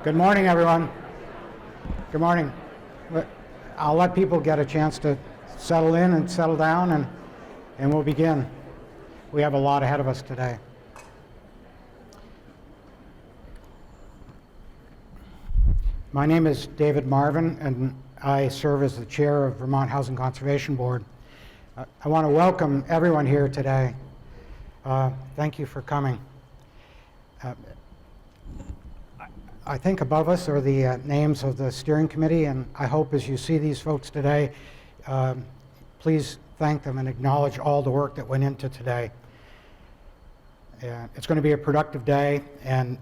Good morning, everyone. Good morning. I'll let people get a chance to settle in and settle down, and we'll begin. We have a lot ahead of us today. My name is David Marvin, and I serve as the chair of Vermont Housing Conservation Board. I want to welcome everyone here today. Thank you for coming. I think above us are the names of the steering committee, and I hope as you see these folks today, please thank them and acknowledge all the work that went into today. It's going to be a productive day, and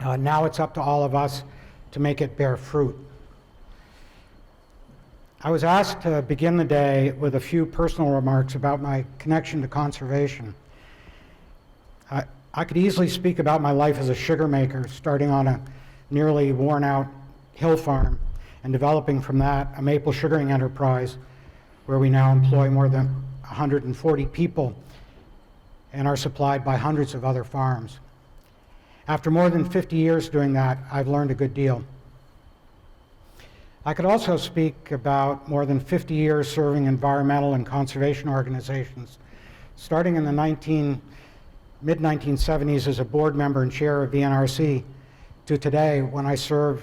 now it's up to all of us to make it bear fruit. I was asked to begin the day with a few personal remarks about my connection to conservation. I could easily speak about my life as a sugar maker, starting on a nearly worn-out hill farm and developing from that a maple sugaring enterprise where we now employ more than 140 people and are supplied by hundreds of other farms. After more than 50 years doing that, I've learned a good deal. I could also speak about more than 50 years serving environmental and conservation organizations, starting in the mid-1970s as a board member and chair of the NRC to today when I serve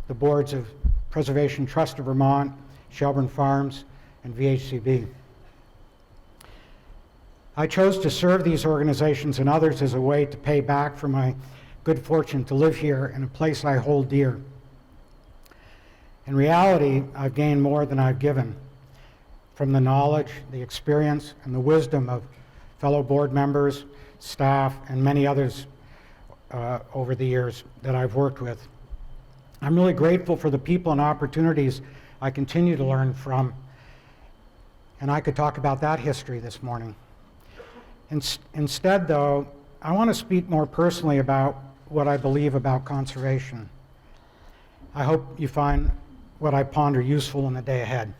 the boards of Preservation Trust of Vermont, Shelburne Farms, and VHCB. I chose to serve these organizations and others as a way to pay back for my good fortune to live here in a place I hold dear. In reality, I've gained more than I've given from the knowledge, the experience, and the wisdom of fellow board members, staff, and many others over the years that I've worked with. I'm really grateful for the people and opportunities I continue to learn from, and I could talk about that history this morning. Instead, though, I want to speak more personally about what I believe about conservation. I hope you find what I ponder useful in the day ahead.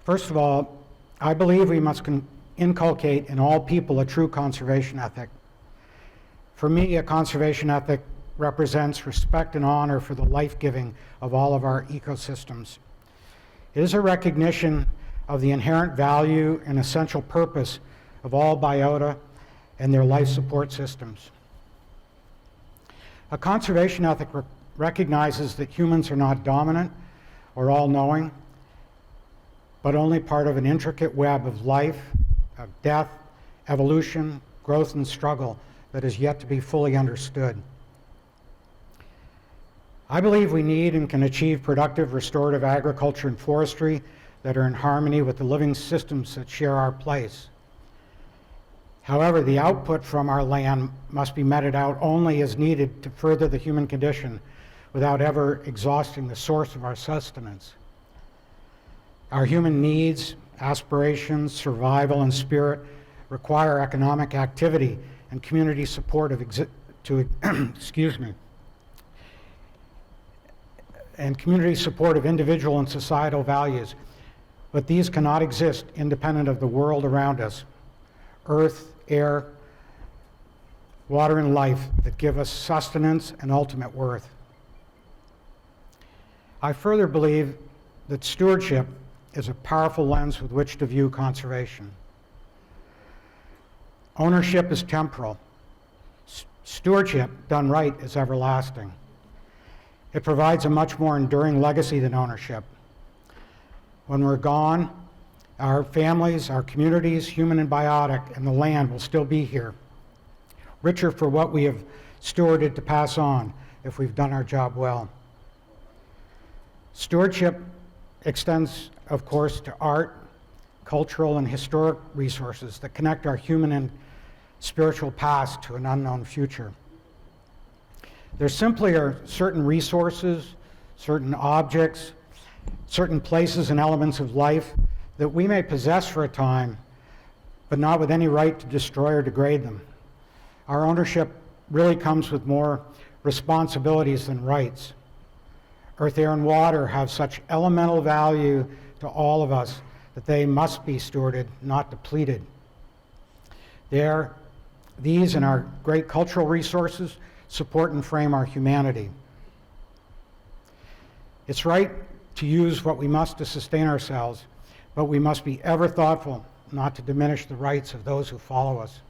First of all, I believe we must inculcate in all people a true conservation ethic. For me, a conservation ethic represents respect and honor for the life-giving of all of our ecosystems. It is a recognition of the inherent value and essential purpose of all biota and their life support systems. A conservation ethic recognizes that humans are not dominant or all-knowing, but only part of an intricate web of life, of death, evolution, growth, and struggle that is yet to be fully understood. I believe we need and can achieve productive restorative agriculture and forestry that are in harmony with the living systems that share our place. However, the output from our land must be meted out only as needed to further the human condition without ever exhausting the source of our sustenance. Our human needs, aspirations, survival, and spirit require economic activity and community support of community support of individual and societal values, but these cannot exist independent of the world around us, earth, air, water, and life that give us sustenance and ultimate worth. I further believe that stewardship is a powerful lens with which to view conservation. Ownership is temporal. Stewardship, done right, is everlasting. It provides a much more enduring legacy than ownership. When we're gone, our families, our communities, human and biotic, and the land will still be here, richer for what we have stewarded to pass on if we've done our job well. Stewardship extends, of course, to art, cultural, and historic resources that connect our human and spiritual past to an unknown future. There simply are certain resources, certain objects, certain places and elements of life that we may possess for a time, but not with any right to destroy or degrade them. Our ownership really comes with more responsibilities than rights. Earth, air, and water have such elemental value to all of us that they must be stewarded, not depleted. These and our great cultural resources support and frame our humanity. It's right to use what we must to sustain ourselves, but we must be ever thoughtful not to diminish the rights of those who follow us.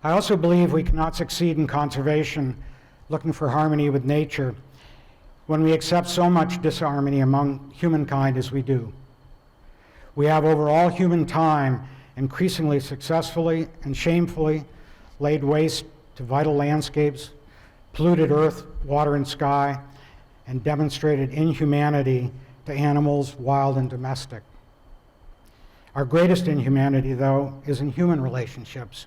I also believe we cannot succeed in conservation looking for harmony with nature when we accept so much disharmony among humankind as we do. We have over all human time increasingly successfully and shamefully laid waste to vital landscapes, polluted earth, water, and sky, and demonstrated inhumanity to animals, wild and domestic. Our greatest inhumanity, though, is in human relationships.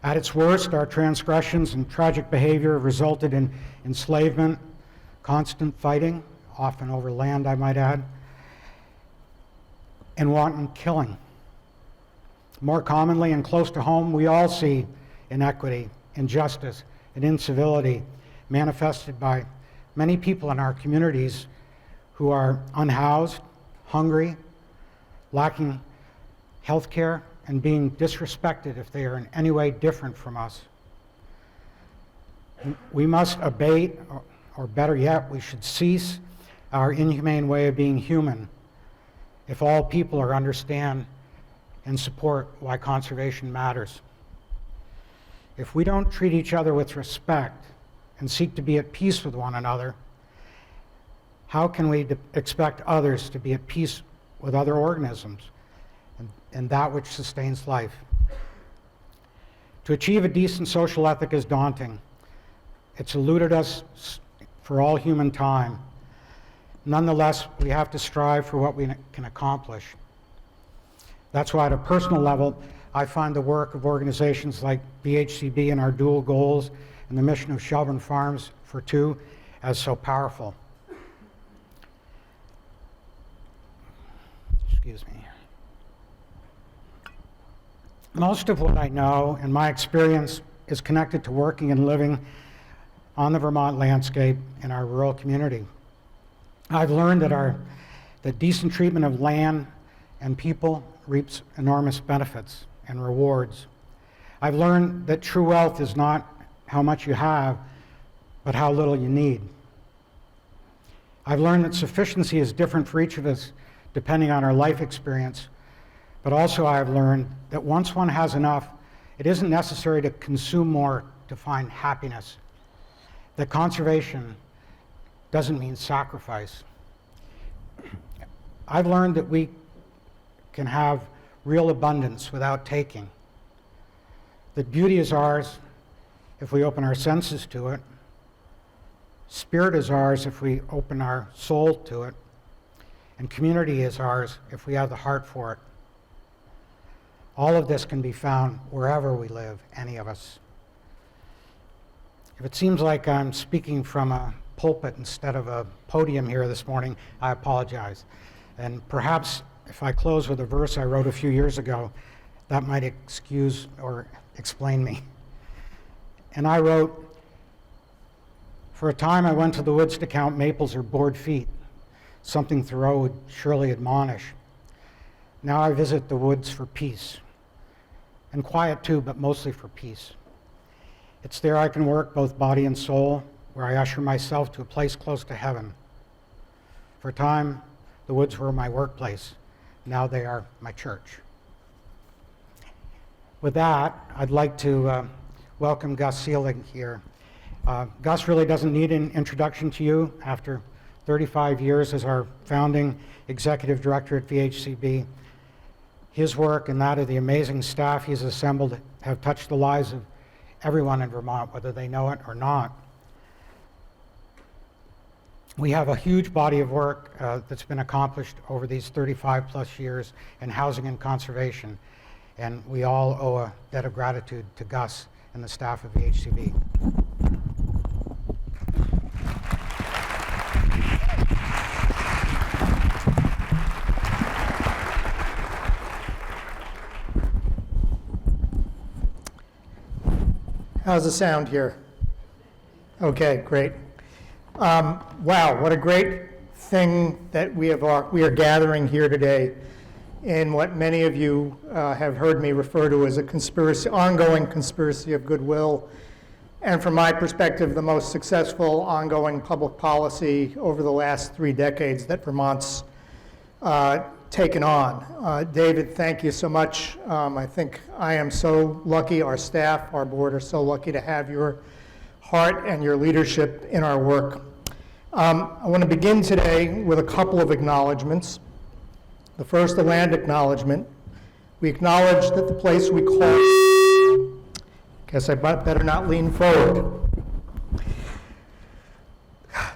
At its worst, our transgressions and tragic behavior have resulted in enslavement, constant fighting, often over land, I might add, and wanton killing. More commonly and close to home, we all see inequity, injustice, and incivility manifested by many people in our communities who are unhoused, hungry, lacking health care, and being disrespected if they are in any way different from us. We must abate, or better yet, we should cease our inhumane way of being human if all people are understand and support why conservation matters. If we don't treat each other with respect and seek to be at peace with one another, how can we expect others to be at peace with other organisms and that which sustains life? To achieve a decent social ethic is daunting. It's eluded us for all human time. Nonetheless, we have to strive for what we can accomplish. That's why at a personal level, I find the work of organizations like VHCB and our dual goals and the mission of Shelburne Farms for Two as so powerful. Excuse me. Most of what I know and my experience is connected to working and living on the Vermont landscape in our rural community. I've learned that the decent treatment of land and people reaps enormous benefits and rewards. I've learned that true wealth is not how much you have, but how little you need. I've learned that sufficiency is different for each of us depending on our life experience, but also I've learned that once one has enough, it isn't necessary to consume more to find happiness. That conservation doesn't mean sacrifice. I've learned that we can have real abundance without taking. That beauty is ours if we open our senses to it. Spirit is ours if we open our soul to it. And community is ours if we have the heart for it. All of this can be found wherever we live, any of us. If it seems like I'm speaking from a pulpit instead of a podium here this morning, I apologize. And perhaps if I close with a verse I wrote a few years ago, that might excuse or explain me. And I wrote, "For a time I went to the woods to count maples or board feet, something Thoreau would surely admonish. Now I visit the woods for peace, and quiet too, but mostly for peace. It's there I can work both body and soul, where I usher myself to a place close to heaven. For a time, the woods were my workplace. Now they are my church." With that, I'd like to welcome Gus Seelig here. Gus really doesn't need an introduction to you after 35 years as our founding executive director at VHCB. His work and that of the amazing staff he's assembled have touched the lives of everyone in Vermont, whether they know it or not. We have a huge body of work that's been accomplished over these 35 plus years in housing and conservation, and we all owe a debt of gratitude to Gus and the staff of VHCB. How's the sound here? Okay, great. Wow, what a great thing that we are gathering here today in what many of you have heard me refer to as a ongoing conspiracy of goodwill and from my perspective, the most successful ongoing public policy over the last 3 decades that Vermont's taken on. David, thank you so much. I think I am so lucky, our staff, our board are so lucky to have your heart and your leadership in our work. I want to begin today with a couple of acknowledgments. The first, a land acknowledgement. We acknowledge that the place we call, guess I better not lean forward.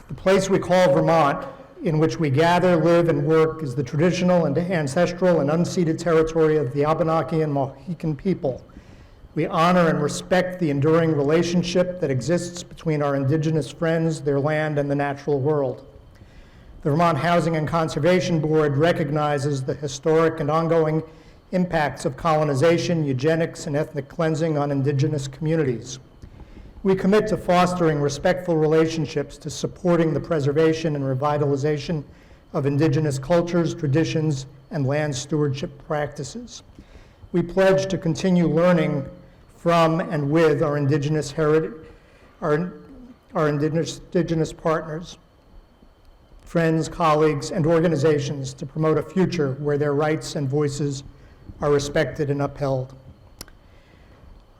The place we call Vermont, in which we gather, live, and work, is the traditional and ancestral and unceded territory of the Abenaki and Mohican people. We honor and respect the enduring relationship that exists between our indigenous friends, their land, and the natural world. The Vermont Housing and Conservation Board recognizes the historic and ongoing impacts of colonization, eugenics, and ethnic cleansing on indigenous communities. We commit to fostering respectful relationships, to supporting the preservation and revitalization of indigenous cultures, traditions, and land stewardship practices. We pledge to continue learning from and with our indigenous indigenous partners, friends, colleagues, and organizations to promote a future where their rights and voices are respected and upheld.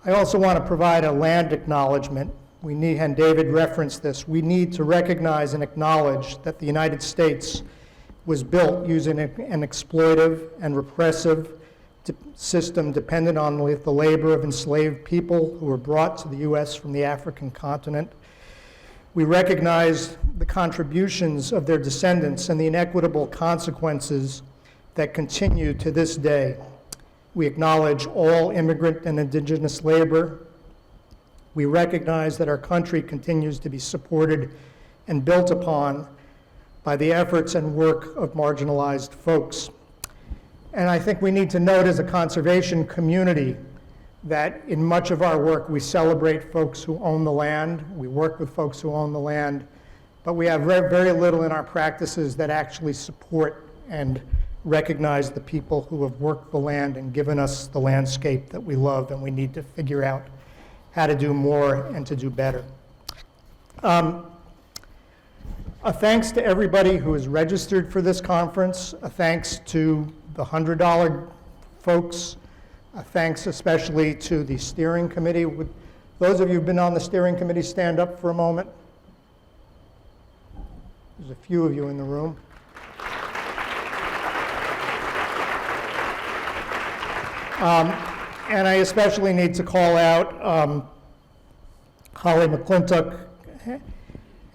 I also want to provide a land acknowledgement. We need, and David referenced this, we need to recognize and acknowledge that the United States was built using an exploitive and repressive system dependent on the labor of enslaved people who were brought to the U.S. from the African continent. We recognize the contributions of their descendants and the inequitable consequences that continue to this day. We acknowledge all immigrant and indigenous labor. We recognize that our country continues to be supported and built upon by the efforts and work of marginalized folks. And I think we need to note as a conservation community that in much of our work we celebrate folks who own the land, we work with folks who own the land, but we have very little in our practices that actually support and recognize the people who have worked the land and given us the landscape that we love, and we need to figure out how to do more and to do better. A thanks to everybody who is registered for this conference, a thanks to the $100 folks, a thanks especially to the steering committee. Would those of you who've been on the steering committee stand up for a moment? There's a few of you in the room. And I especially need to call out Holly McClintock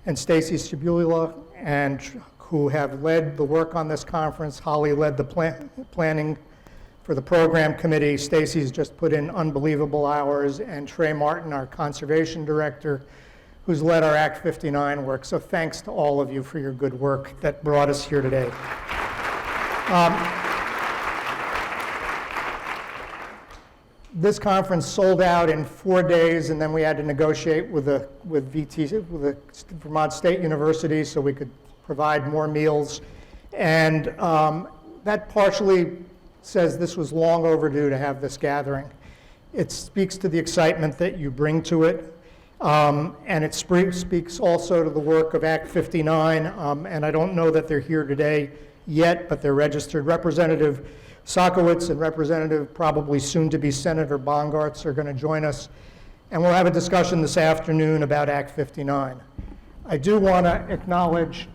and Stacy Cibula, and who have led the work on this conference. Holly led the planning for the program committee. Stacy's just put in unbelievable hours, and Trey Martin, our conservation director, who's led our Act 59 work. So thanks to all of you for your good work that brought us here today. This conference sold out in 4 days, and then we had to negotiate with the Vermont State University so we could provide more meals. And that partially says this was long overdue to have this gathering. It speaks to the excitement that you bring to it, and it speaks also to the work of Act 59, and I don't know that they're here today yet, but they're registered. Representative Sakowitz and Representative, probably soon to be Senator Bongartz, are going to join us, and we'll have a discussion this afternoon about Act 59. I do want to acknowledge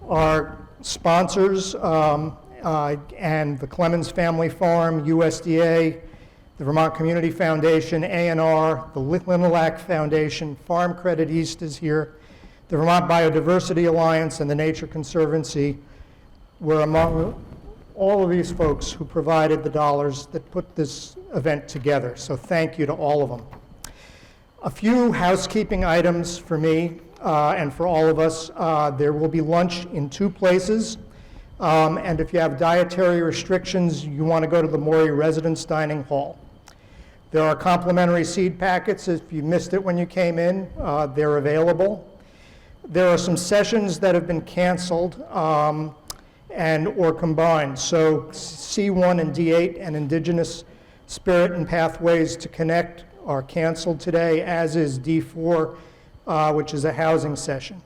our sponsors and the Clemens Family Farm, USDA, the Vermont Community Foundation, A&R, the Linnelac Foundation, Farm Credit East is here, the Vermont Biodiversity Alliance, and the Nature Conservancy were among all of these folks who provided the dollars that put this event together. So thank you to all of them. A few housekeeping items for me and for all of us. There will be lunch in 2 places. And if you have dietary restrictions, you want to go to the Morey Residence Dining Hall. There are complimentary seed packets. If you missed it when you came in, they're available. There are some sessions that have been canceled or combined. So C1 and D8 and Indigenous Spirit and Pathways to Connect are canceled today, as is D4, which is a housing session.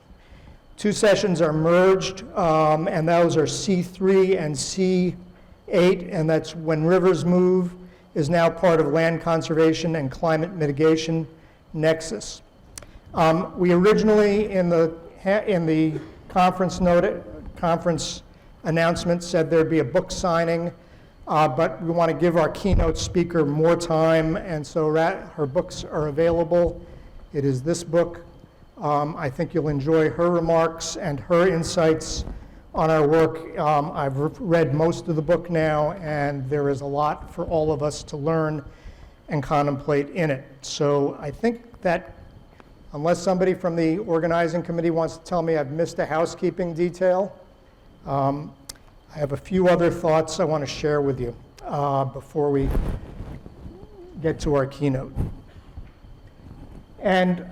2 sessions are merged, and those are C3 and C8, and that's When Rivers Move is now part of Land Conservation and Climate Mitigation Nexus. We originally, in the conference announcement, said there'd be a book signing, but we want to give our keynote speaker more time, and so her books are available. It is this book. I think you'll enjoy her remarks and her insights on our work. I've read most of the book now, and there is a lot for all of us to learn and contemplate in it. So I think that, unless somebody from the organizing committee wants to tell me I've missed a housekeeping detail, I have a few other thoughts I want to share with you before we get to our keynote. And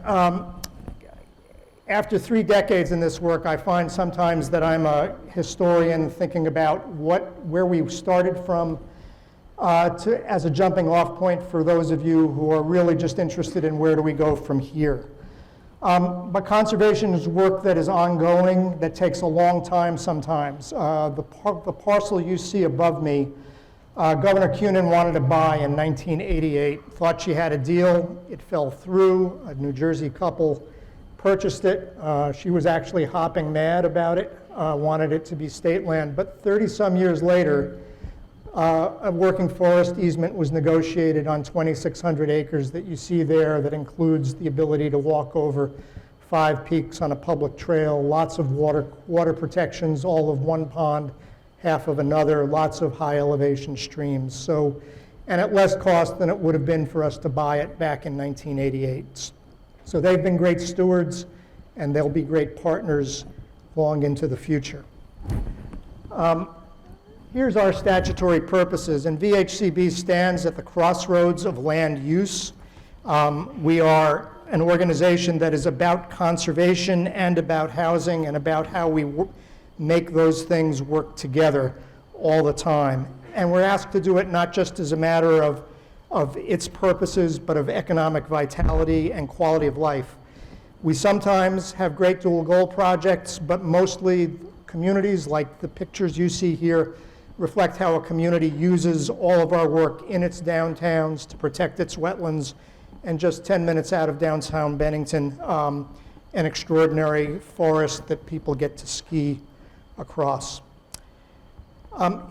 after 3 decades in this work, I find sometimes that I'm a historian thinking about where we started from as a jumping off point for those of you who are really just interested in where do we go from here. But conservation is work that is ongoing, that takes a long time sometimes. The parcel you see above me, Governor Cunin wanted to buy in 1988, thought she had a deal, it fell through, a New Jersey couple purchased it. She was actually hopping mad about it, wanted it to be state land, but 30-some years later, a working forest easement was negotiated on 2,600 acres that you see there, that includes the ability to walk over 5 peaks on a public trail, lots of water protections, all of one pond, half of another, lots of high elevation streams. So, and at less cost than it would have been for us to buy it back in 1988. So they've been great stewards, and they'll be great partners long into the future. Here's our statutory purposes, and VHCB stands at the crossroads of land use. We are an organization that is about conservation and about housing and about how we make those things work together all the time. And we're asked to do it not just as a matter of its purposes, but of economic vitality and quality of life. We sometimes have great dual goal projects, but mostly communities like the pictures you see here reflect how a community uses all of our work in its downtowns to protect its wetlands, and just 10 minutes out of downtown Bennington, an extraordinary forest that people get to ski across.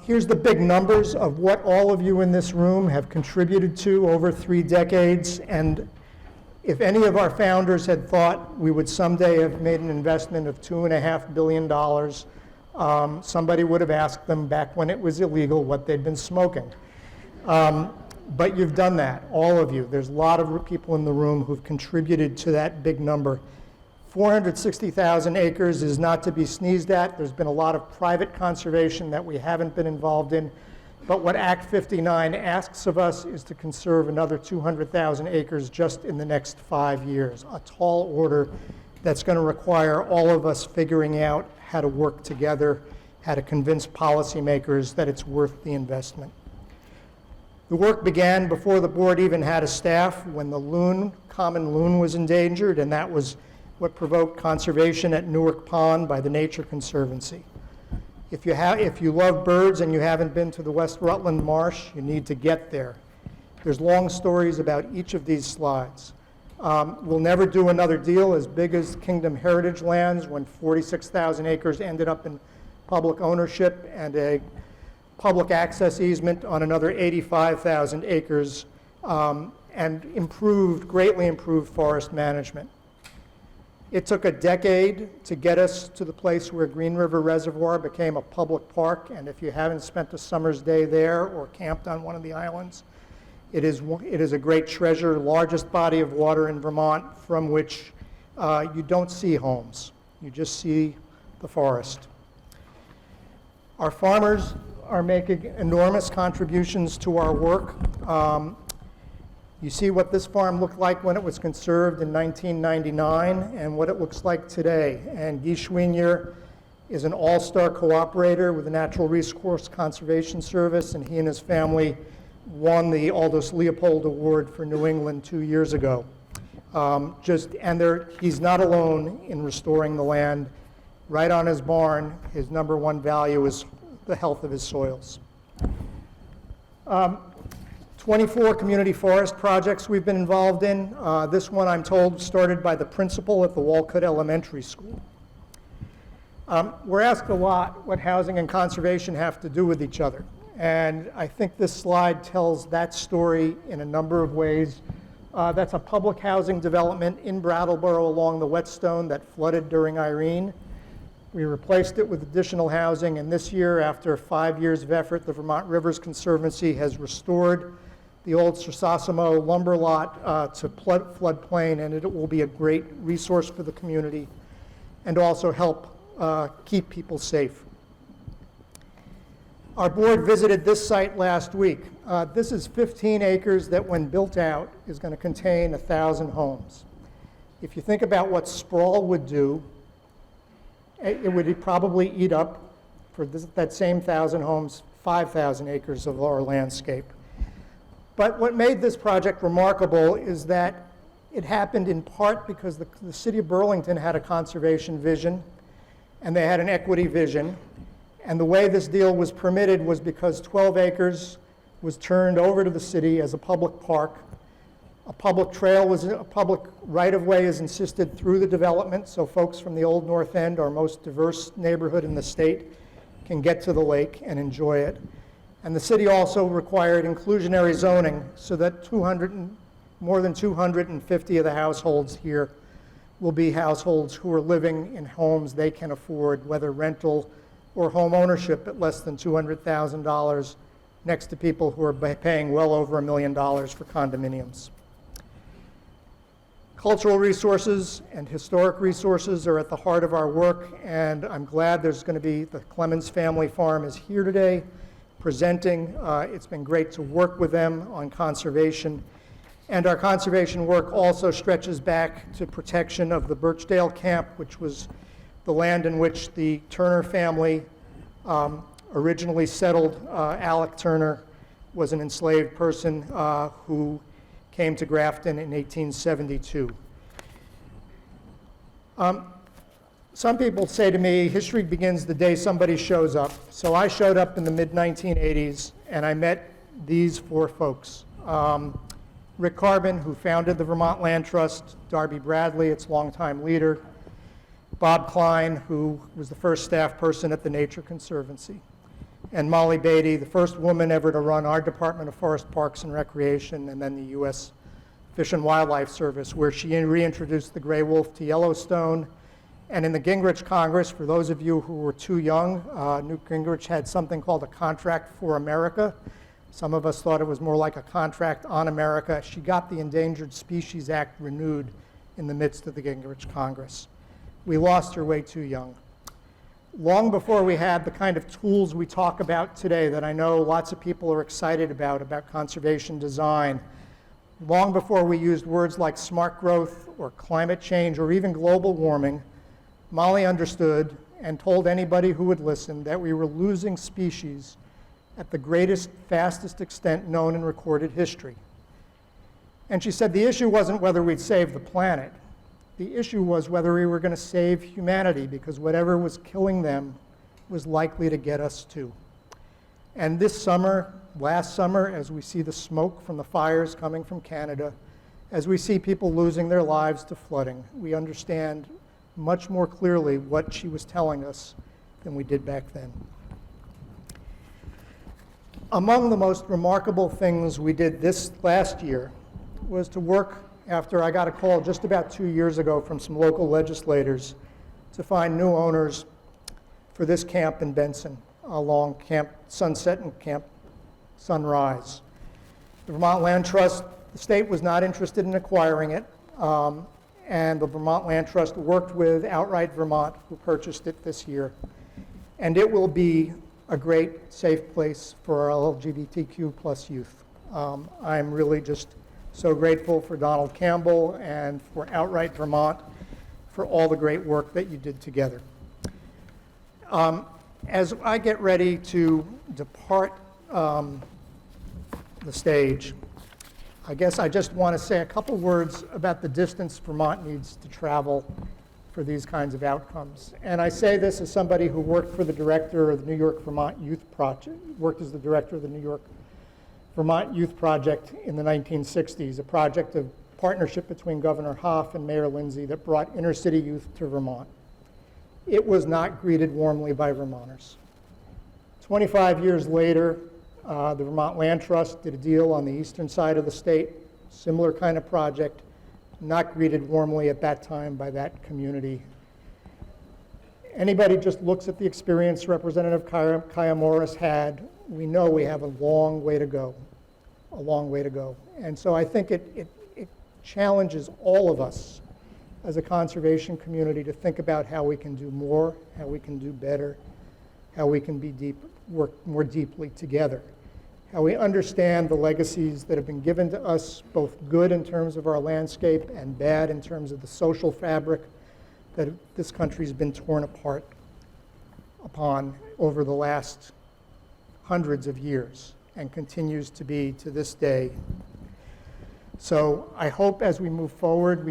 Here's the big numbers of what all of you in this room have contributed to over 3 decades, and if any of our founders had thought we would someday have made an investment of $2.5 billion, somebody would have asked them back when it was illegal what they'd been smoking. But you've done that, all of you. There's a lot of people in the room who've contributed to that big number. 460,000 acres is not to be sneezed at. There's been a lot of private conservation that we haven't been involved in. But what Act 59 asks of us is to conserve another 200,000 acres just in the next 5 years. A tall order that's going to require all of us figuring out how to work together, how to convince policymakers that it's worth the investment. The work began before the board even had a staff, when the common loon was endangered, and that was what provoked conservation at Newark Pond by the Nature Conservancy. If you love birds and you haven't been to the West Rutland Marsh, you need to get there. There's long stories about each of these slides. We'll never do another deal as big as Kingdom Heritage Lands, when 46,000 acres ended up in public ownership, and a public access easement on another 85,000 acres, and greatly improved forest management. It took a decade to get us to the place where Green River Reservoir became a public park, and if you haven't spent a summer's day there or camped on one of the islands, it is a great treasure, largest body of water in Vermont, from which you don't see homes. You just see the forest. Our farmers are making enormous contributions to our work. You see what this farm looked like when it was conserved in 1999 and what it looks like today. And Guy Schwinier is an all-star cooperator with the Natural Resource Conservation Service, and he and his family won the Aldous Leopold Award for New England 2 years ago. He's not alone in restoring the land. Right on his barn, his number one value is the health of his soils. 24 community forest projects we've been involved in. This one, I'm told, started by the principal at the Walcott Elementary School. We're asked a lot what housing and conservation have to do with each other. And I think this slide tells that story in a number of ways. That's a public housing development in Brattleboro along the Whetstone that flooded during Irene. We replaced it with additional housing, and this year, after 5 years of effort, the Vermont Rivers Conservancy has restored the old Sosasimo lumber lot to floodplain, and it will be a great resource for the community and also help keep people safe. Our board visited this site last week. This is 15 acres that, when built out, is going to contain 1,000 homes. If you think about what sprawl would do, it would probably eat up, for that same 1,000 homes, 5,000 acres of our landscape. But what made this project remarkable is that it happened in part because the city of Burlington had a conservation vision, and they had an equity vision. And the way this deal was permitted was because 12 acres was turned over to the city as a public park. A public trail a public right-of-way is insisted through the development, so folks from the Old North End, our most diverse neighborhood in the state, can get to the lake and enjoy it. And the city also required inclusionary zoning so that more than 250 of the households here will be households who are living in homes they can afford, whether rental or home ownership, at less than $200,000, next to people who are paying well over $1 million for condominiums. Cultural resources and historic resources are at the heart of our work, and I'm glad there's going to be, the Clemens Family Farm is here today presenting. It's been great to work with them on conservation. And our conservation work also stretches back to protection of the Birchdale Camp, which was the land in which the Turner family originally settled. Alec Turner was an enslaved person who came to Grafton in 1872. Some people say to me, history begins the day somebody shows up. So I showed up in the mid-1980s, and I met these four folks. Rick Carbon, who founded the Vermont Land Trust, Darby Bradley, its longtime leader, Bob Klein, who was the first staff person at the Nature Conservancy, and Molly Beatty, the first woman ever to run our Department of Forest Parks and Recreation, and then the U.S. Fish and Wildlife Service, where she reintroduced the gray wolf to Yellowstone. And in the Gingrich Congress, for those of you who were too young, Newt Gingrich had something called a Contract for America. Some of us thought it was more like a contract on America. She got the Endangered Species Act renewed in the midst of the Gingrich Congress. We lost her way too young. Long before we had the kind of tools we talk about today that I know lots of people are excited about conservation design, long before we used words like smart growth or climate change or even global warming, Molly understood and told anybody who would listen that we were losing species at the greatest, fastest extent known in recorded history. And she said the issue wasn't whether we'd save the planet. The issue was whether we were going to save humanity, because whatever was killing them was likely to get us too. And this summer, last summer, as we see the smoke from the fires coming from Canada, as we see people losing their lives to flooding, we understand much more clearly what she was telling us than we did back then. Among the most remarkable things we did this last year was to work after I got a call just about 2 years ago from some local legislators to find new owners for this camp in Benson along Camp Sunset and Camp Sunrise. The Vermont Land Trust, the state was not interested in acquiring it, and the Vermont Land Trust worked with Outright Vermont, who purchased it this year. And it will be a great, safe place for our LGBTQ plus youth. I'm really just so grateful for Donald Campbell and for Outright Vermont for all the great work that you did together. As I get ready to depart the stage. I guess I just want to say a couple words about the distance Vermont needs to travel for these kinds of outcomes. And I say this as somebody who worked for the director of the New York Vermont Youth Project, worked as the director of the New York Vermont Youth Project in the 1960s, a project of partnership between Governor Hoff and Mayor Lindsay that brought inner city youth to Vermont. It was not greeted warmly by Vermonters. 25 years later, the Vermont Land Trust did a deal on the eastern side of the state, similar kind of project, not greeted warmly at that time by that community. Anybody just looks at the experience Representative Kaya Morris had, we know we have a long way to go, a long way to go. And so I think it challenges all of us as a conservation community to think about how we can do more, how we can do better, how we can work more deeply together, how we understand the legacies that have been given to us, both good in terms of our landscape and bad in terms of the social fabric that this country's been torn apart upon over the last hundreds of years and continues to be to this day. So I hope as we move forward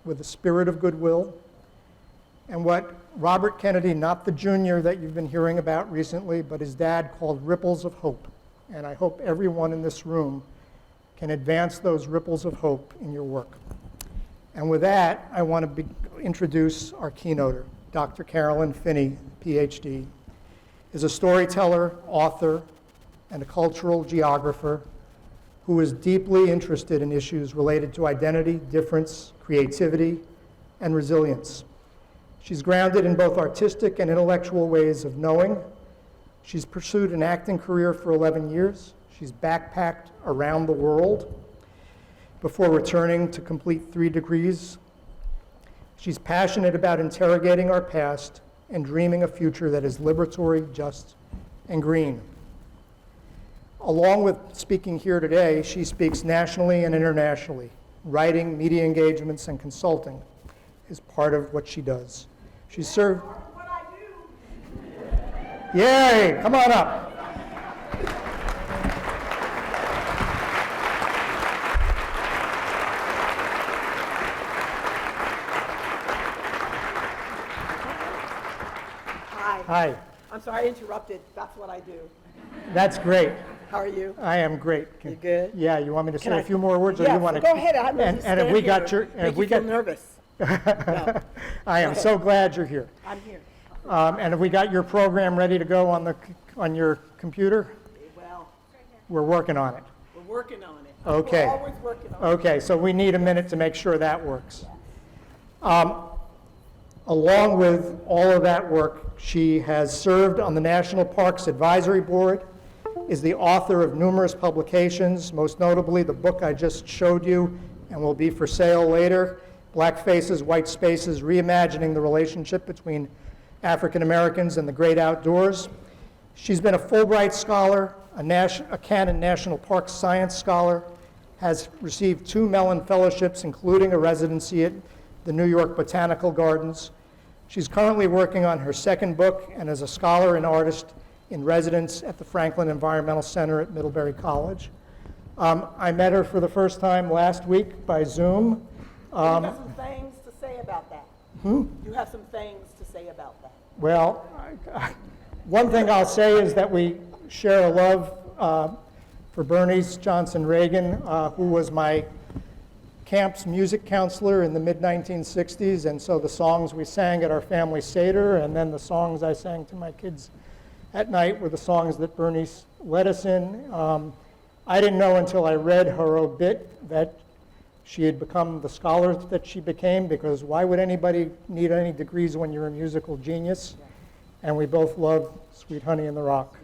with a spirit of goodwill. And what Robert Kennedy, not the junior that you've been hearing about recently, but his dad called ripples of hope. And I hope everyone in this room can advance those ripples of hope in your work. And with that, I want to introduce our keynoter, Dr. Carolyn Finney, PhD, is a storyteller, author, and a cultural geographer who is deeply interested in issues related to identity, difference, creativity, and resilience. She's grounded in both artistic and intellectual ways of knowing. She's pursued an acting career for 11 years. She's backpacked around the world before returning to complete 3 degrees. She's passionate about interrogating our past and dreaming a future that is liberatory, just, and green. Along with speaking here today, she speaks nationally and internationally. Writing, media engagements, and consulting is part of what she does. She served. What I do. Yay! Come on up. Hi. Hi. I'm sorry I interrupted. That's what I do. That's great. How are you? I am great. You good? Yeah. You want me to say Can a few more words, or yeah, you want to? go ahead. I'm And have we got your? Make you feel nervous. No. I am so glad you're here. I'm here. And have we got your program ready to go on your computer? Well, We're working on it. we're working on it. Okay. We're always working on it. Okay, so we need a minute to make sure that works. Along with all of that work, she has served on the National Parks Advisory Board, is the author of numerous publications, most notably the book I just showed you and will be for sale later, Black Faces, White Spaces, Reimagining the Relationship Between African Americans and the Great Outdoors. She's been a Fulbright Scholar, a Canon National Park Science Scholar, has received 2 Mellon Fellowships, including a residency at the New York Botanical Gardens. She's currently working on her 2nd book and is a scholar and artist in residence at the Franklin Environmental Center at Middlebury College. I met her for the first time last week by Zoom. You have some things to say about that. You have some things to say about that. Well, one thing I'll say is that we share a love for Bernice Johnson Reagan, who was my camp's music counselor in the mid-1960s, and so the songs we sang at our family Seder, and then the songs I sang to my kids at night were the songs that Bernice led us in. I didn't know until I read her obit that she had become the scholar that she became, because why would anybody need any degrees when you're a musical genius? And we both love Sweet Honey in the Rock.